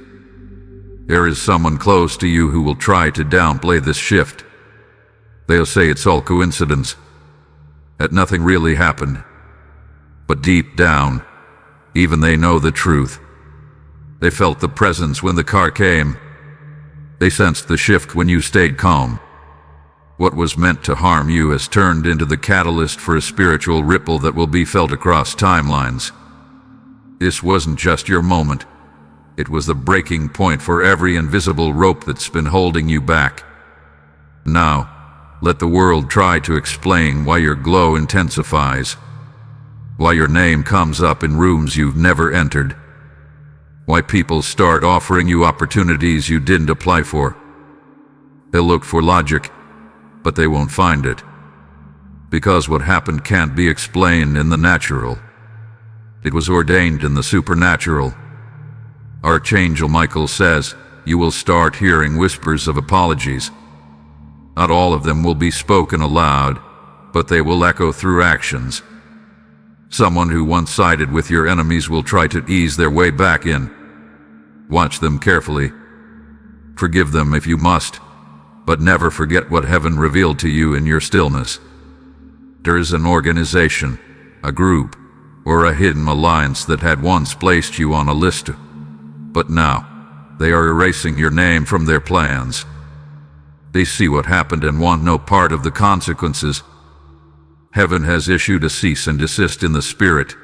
There is someone close to you who will try to downplay this shift. They'll say it's all coincidence, that nothing really happened. But deep down, even they know the truth. They felt the presence when the car came. They sensed the shift when you stayed calm. What was meant to harm you has turned into the catalyst for a spiritual ripple that will be felt across timelines. This wasn't just your moment. It was the breaking point for every invisible rope that's been holding you back. Now, let the world try to explain why your glow intensifies, why your name comes up in rooms you've never entered, why people start offering you opportunities you didn't apply for. They'll look for logic, but they won't find it. Because what happened can't be explained in the natural. It was ordained in the supernatural. Archangel Michael says, you will start hearing whispers of apologies. Not all of them will be spoken aloud, but they will echo through actions. Someone who once sided with your enemies will try to ease their way back in. Watch them carefully. Forgive them if you must, but never forget what heaven revealed to you in your stillness. There is an organization, a group, or a hidden alliance that had once placed you on a list, but now they are erasing your name from their plans. They see what happened and want no part of the consequences. Heaven has issued a cease and desist in the spirit,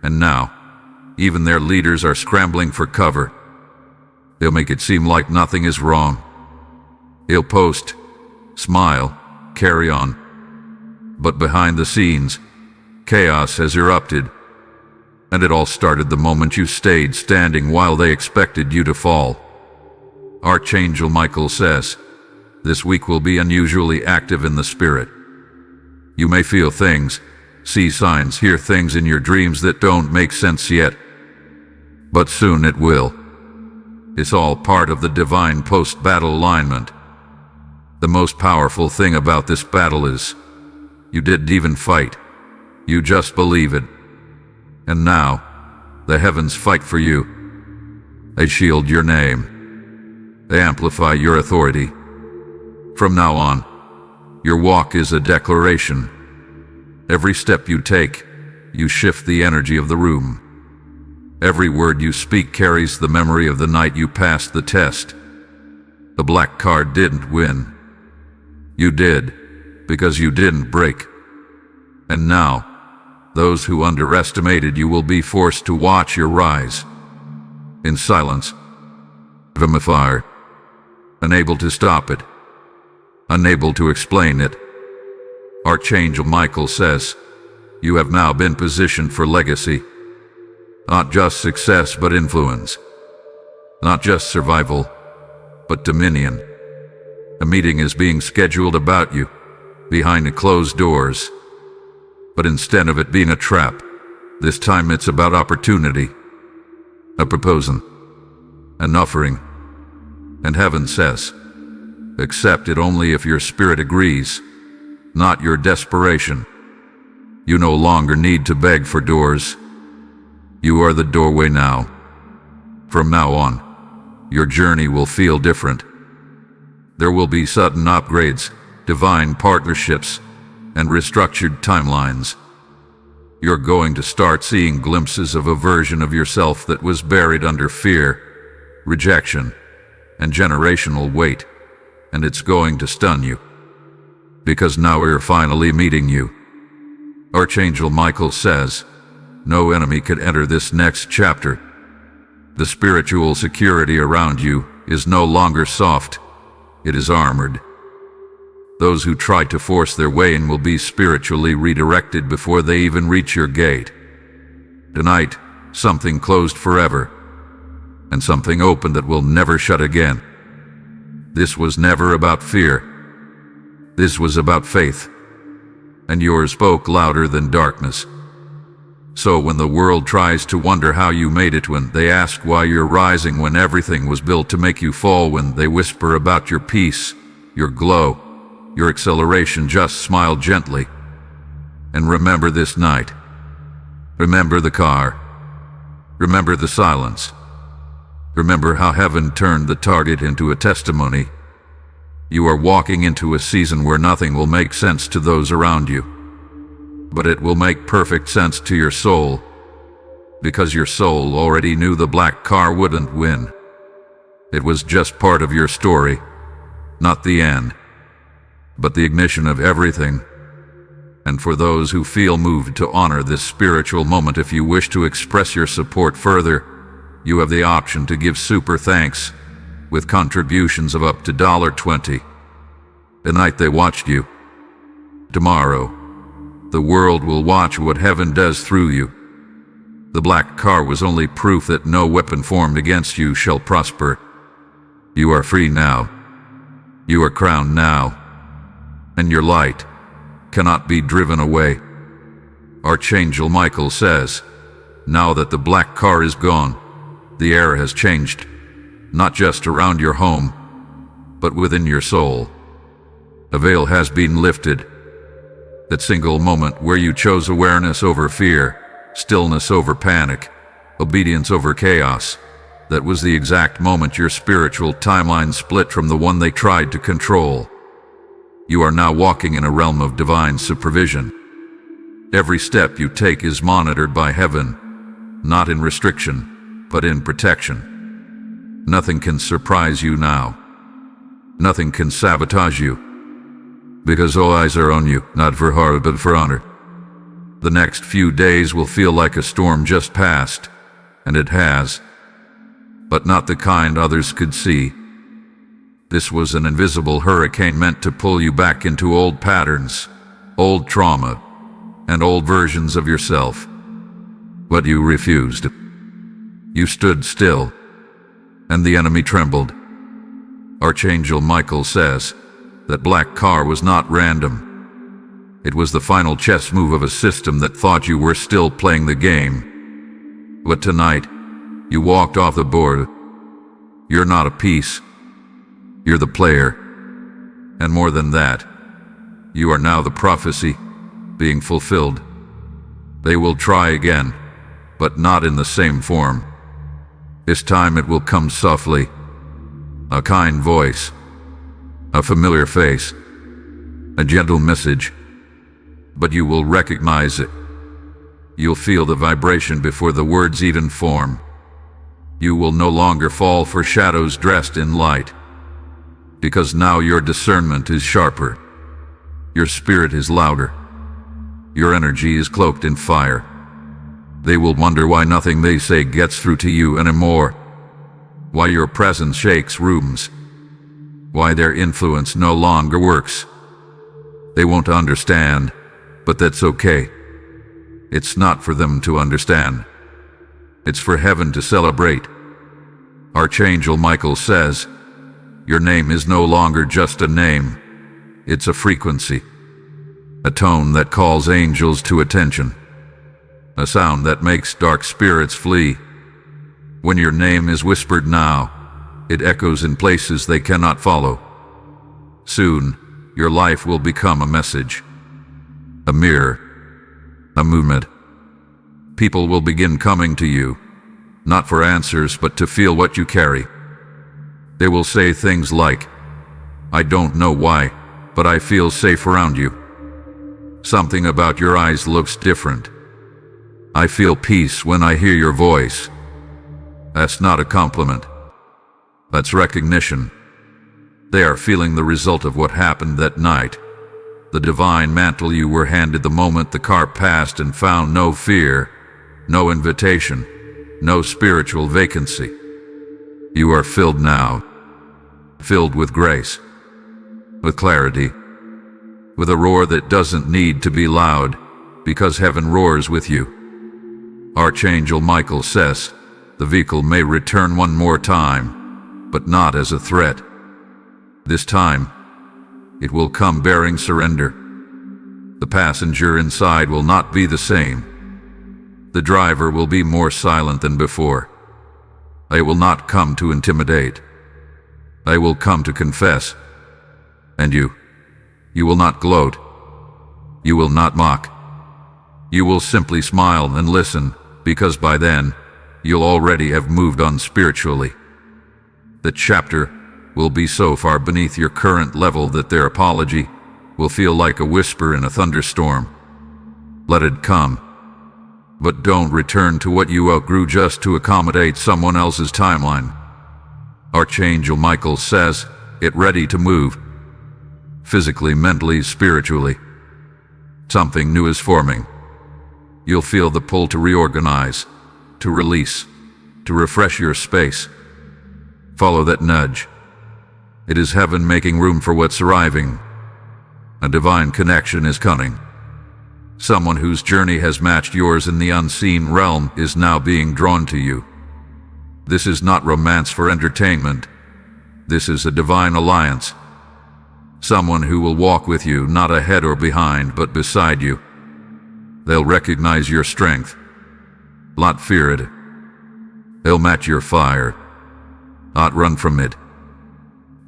and now even their leaders are scrambling for cover. They'll make it seem like nothing is wrong. They'll post, smile, carry on. But behind the scenes, chaos has erupted. And it all started the moment you stayed standing while they expected you to fall. Archangel Michael says, this week will be unusually active in the spirit. You may feel things, see signs, hear things in your dreams that don't make sense yet. But soon it will. It's all part of the divine post-battle alignment. The most powerful thing about this battle is, you didn't even fight. You just believe it. And now, the heavens fight for you. They shield your name. They amplify your authority. From now on, your walk is a declaration. Every step you take, you shift the energy of the room. Every word you speak carries the memory of the night you passed the test. The black card didn't win. You did, because you didn't break. And now, those who underestimated you will be forced to watch your rise. In silence, from afar, unable to stop it, unable to explain it. Archangel Michael says, you have now been positioned for legacy. Not just success, but influence. Not just survival, but dominion. A meeting is being scheduled about you, behind closed doors. But instead of it being a trap, this time it's about opportunity. A proposal. An offering. And heaven says, accept it only if your spirit agrees, not your desperation. You no longer need to beg for doors. You are the doorway now. From now on, your journey will feel different. There will be sudden upgrades, divine partnerships, and restructured timelines. You're going to start seeing glimpses of a version of yourself that was buried under fear, rejection, and generational weight, and it's going to stun you. Because now we're finally meeting you. Archangel Michael says, no enemy could enter this next chapter. The spiritual security around you is no longer soft, it is armored. Those who try to force their way in will be spiritually redirected before they even reach your gate. Tonight, something closed forever, and something opened that will never shut again. This was never about fear. This was about faith, and yours spoke louder than darkness. So when the world tries to wonder how you made it, when they ask why you're rising when everything was built to make you fall, when they whisper about your peace, your glow, your acceleration, just smile gently. And remember this night. Remember the car. Remember the silence. Remember how heaven turned the target into a testimony. You are walking into a season where nothing will make sense to those around you, but it will make perfect sense to your soul, because your soul already knew the black car wouldn't win. It was just part of your story, not the end, but the ignition of everything. And for those who feel moved to honor this spiritual moment, if you wish to express your support further, you have the option to give super thanks with contributions of up to $20. Tonight they watched you. Tomorrow, the world will watch what heaven does through you. The black car was only proof that no weapon formed against you shall prosper. You are free now. You are crowned now. And your light cannot be driven away. Archangel Michael says, now that the black car is gone, the air has changed, not just around your home, but within your soul. A veil has been lifted. That single moment where you chose awareness over fear, stillness over panic, obedience over chaos, that was the exact moment your spiritual timeline split from the one they tried to control. You are now walking in a realm of divine supervision. Every step you take is monitored by heaven, not in restriction, but in protection. Nothing can surprise you now. Nothing can sabotage you, because all eyes are on you, not for horror but for honor. The next few days will feel like a storm just passed, and it has, but not the kind others could see. This was an invisible hurricane meant to pull you back into old patterns, old trauma, and old versions of yourself. But you refused. You stood still, and the enemy trembled. Archangel Michael says that black car was not random. It was the final chess move of a system that thought you were still playing the game. But tonight, you walked off the board. You're not a piece. You're the player. And more than that, you are now the prophecy being fulfilled. They will try again, but not in the same form. This time it will come softly. A kind voice, a familiar face, a gentle message, but you will recognize it. You'll feel the vibration before the words even form. You will no longer fall for shadows dressed in light, because now your discernment is sharper. Your spirit is louder. Your energy is cloaked in fire. They will wonder why nothing they say gets through to you anymore. Why your presence shakes rooms. Why their influence no longer works. They won't understand, but that's okay. It's not for them to understand. It's for heaven to celebrate. Archangel Michael says, your name is no longer just a name. It's a frequency. A tone that calls angels to attention. A sound that makes dark spirits flee. When your name is whispered now, it echoes in places they cannot follow. Soon, your life will become a message, a mirror, a movement. People will begin coming to you, not for answers but to feel what you carry. They will say things like, I don't know why, but I feel safe around you. Something about your eyes looks different. I feel peace when I hear your voice. That's not a compliment. That's recognition. They are feeling the result of what happened that night. The divine mantle you were handed the moment the car passed and found no fear, no invitation, no spiritual vacancy. You are filled now. Filled with grace, with clarity, with a roar that doesn't need to be loud, because heaven roars with you. Archangel Michael says, the vehicle may return one more time, but not as a threat. This time, it will come bearing surrender. The passenger inside will not be the same. The driver will be more silent than before. I will not come to intimidate. I will come to confess. And you will not gloat. You will not mock. You will simply smile and listen, because by then, you'll already have moved on spiritually. The chapter will be so far beneath your current level that their apology will feel like a whisper in a thunderstorm. Let it come. But don't return to what you outgrew just to accommodate someone else's timeline. Archangel Michael says, get ready to move. Physically, mentally, spiritually. Something new is forming. You'll feel the pull to reorganize, to release, to refresh your space. Follow that nudge. It is heaven making room for what's arriving. A divine connection is coming. Someone whose journey has matched yours in the unseen realm is now being drawn to you. This is not romance for entertainment. This is a divine alliance. Someone who will walk with you, not ahead or behind, but beside you. They'll recognize your strength, not fear it. They'll match your fire, not run from it.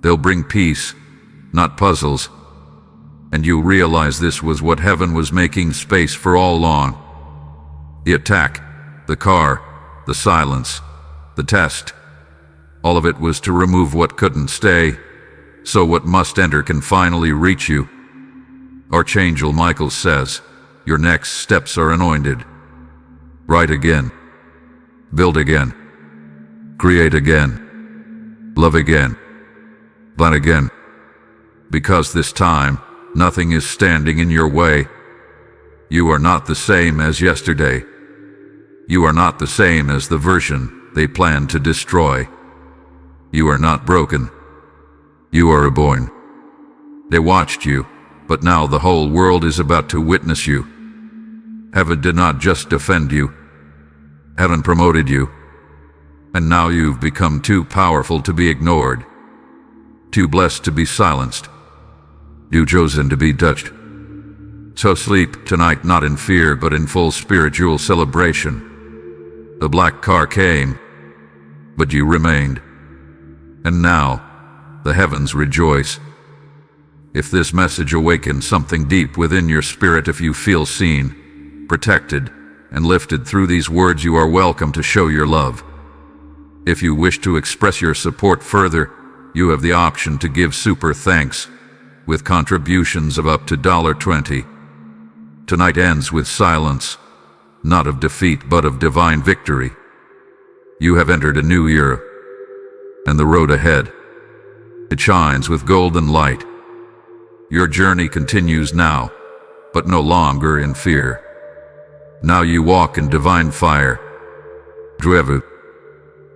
They'll bring peace, not puzzles. And you realize this was what heaven was making space for all along. The attack, the car, the silence, the test. All of it was to remove what couldn't stay, so what must enter can finally reach you. Archangel Michael says, your next steps are anointed. Write again. Build again. Create again. Love again. Plan again. Because this time, nothing is standing in your way. You are not the same as yesterday. You are not the same as the version they planned to destroy. You are not broken. You are reborn. They watched you, but now the whole world is about to witness you. Heaven did not just defend you. Heaven promoted you. And now you've become too powerful to be ignored. Too blessed to be silenced. You chosen to be touched. So sleep tonight not in fear but in full spiritual celebration. The black car came, but you remained. And now, the heavens rejoice. If this message awakens something deep within your spirit, if you feel seen, protected, and lifted through these words, you are welcome to show your love. If you wish to express your support further, you have the option to give super thanks, with contributions of up to $20. Tonight ends with silence, not of defeat but of divine victory. You have entered a new era, and the road ahead, it shines with golden light. Your journey continues now, but no longer in fear. Now you walk in divine fire. Driven